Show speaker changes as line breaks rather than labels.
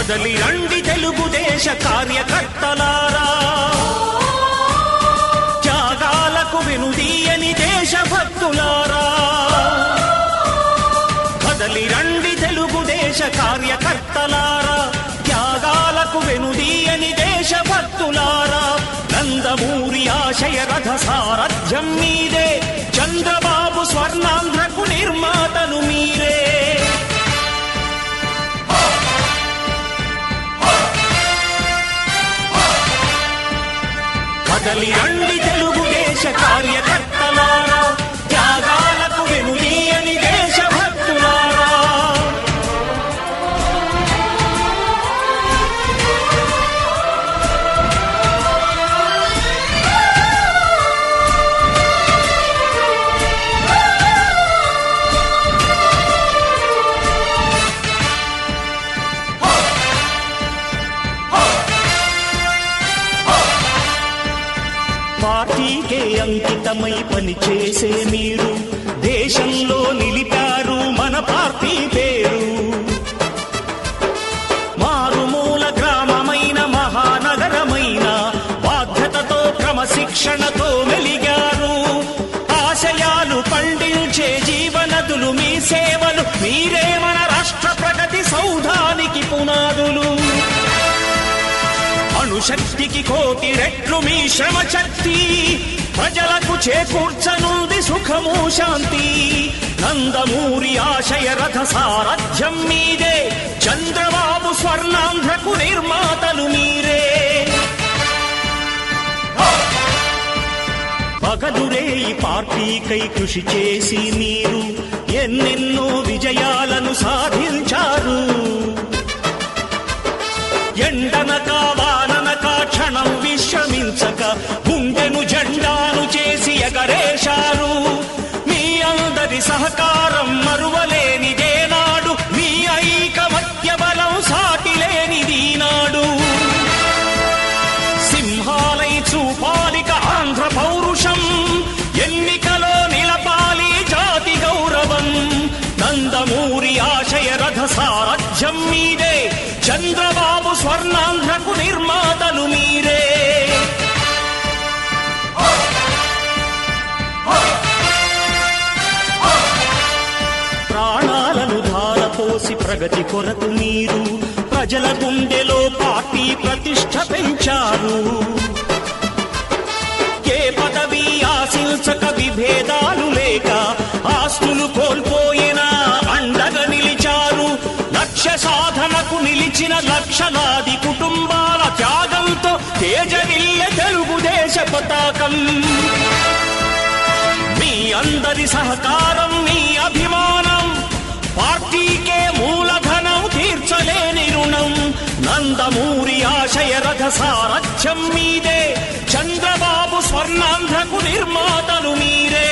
కదలి రండి తెలుగుదేశ కార్యకర్తలారా, త్యాగాలకు వెనుదీయని దేశభక్తులారా. కదలి రండి తెలుగుదేశ కార్యకర్తలారా, త్యాగాలకు వెనుదీయని దేశభక్తులారా. నందమూరి ఆశయ రథ సారథ్యం మీదే, చంద్రబాబు స్వర్ణాంధ్రకు నిర్మాతలు మీరే. కదలి రండి తెలుగుదేశ కార్యకర్తలారా, త్యాగాలకు వెనుదీయని దేశభక్తులారా. పార్టీకే అంకితమై పనిచేసే మీరు దేశంలో నిలిపారు మన పార్టీ పేరు. మారుమూల గ్రామమైన మహానగరమైన బాధ్యతతో క్రమశిక్షణతో మెలిగారు. ఆశయాలు పండించే జీవనదులు మీ సేవలు, మీరే మన రాష్ట్ర ప్రగతి సౌధానికి పునాదులు. అణుశక్తికి కోటి రెట్లు మీ శ్రమ శక్తి, ప్రజలకు చేకూర్చనుంది సుఖము శాంతి. నందమూరి ఆశయ రథ సారథ్యం మీదే, చంద్రబాబు స్వర్ణాంధ్రకు నిర్మాతలు మీరే. పగలురే ఈ పార్టీకై కృషి చేసి మీరు ఎన్నెన్నో విజయాలను సాధించారు. ఎండనక వాననక క్షణం విశ్రమించక గుండెను జెండాను చేసి ఎగరేశారు. మీ అందరి సహకారం మరువలేనిదేనాడు, మీ ఐకమత్య బలం సాటిలేనిదీనాడు. సింహాలై చూపాలిక ఆంధ్ర పౌరుషం, ఎన్నికలో నిలపాలి జాతి గౌరవం. నందమూరి ఆశయ రథ సారథ్యం మీదే, చంద్రబాబు స్వర్ణాంధ్రకు నిర్మాతలు మీరే. ప్రాణాలను ధారపోసి ప్రగతి కొరకు మీరు ప్రజల గుండెలో పార్టీ ప్రతిష్ఠ పెంచారు. ఏ పదవి ఆశించక విభేదాలు లేక ఆస్తులు కోల్పోయినా అండగా నిలిచారు. లక్ష్య సాధనకు నిలిచిన లక్షలాది కుటుంబాల త్యాగంతో తేజరిల్లె తెలుగుదేశ పతాకం. మీ అందరి సహకారం, మీ అభిమానం, పార్టీకే మూలధనం, తీర్చలేని రుణం. నందమూరి ఆశయ రథ సారథ్యం మీదే, చంద్రబాబు స్వర్ణాంధ్రకు నిర్మాతలు మీరే.